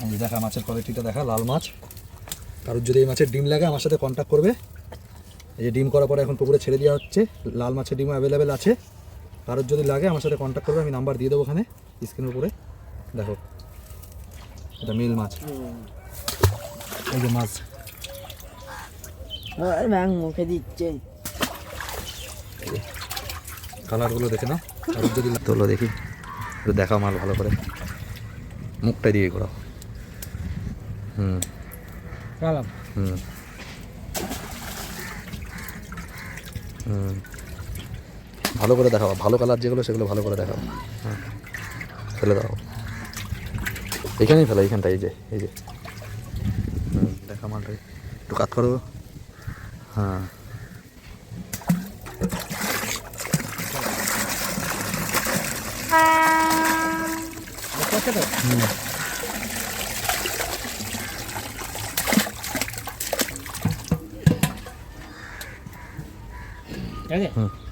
এই দেখা মাছের কোয়ালিটিটা দেখা, লাল মাছ। কারোর যদি এই মাছের ডিম লাগে আমার সাথে কন্ট্যাক্ট করবে। এই যে ডিম করার পরে এখন পুকুরে ছেড়ে দেওয়া হচ্ছে, লাল মাছের ডিমও অ্যাভেলেবেল আছে। কারোর যদি লাগে আমার সাথে কন্ট্যাক্ট করবে, আমি নাম্বার দিয়ে দেবো ওখানে স্ক্রিনের উপরে। দেখো এটা মিল মাছ, এই যে মাছ মুখে দিচ্ছে, কালারগুলো দেখে নাও। কারোর যদি তোলো দেখি, একটু দেখাও মাল ভালো করে, মুখটা দিয়ে ঘোরাও। হুম হুম হুম, ভালো করে দেখাও, ভালো কালার যেগুলো সেগুলো ভালো করে দেখাও। হ্যাঁ, ফেলে দাও, এইখানেই ফেলো, এইখানটা, এই যে এই যে। দেখা মালটা একটু কাত করো। হ্যাঁ ঠিক আছে।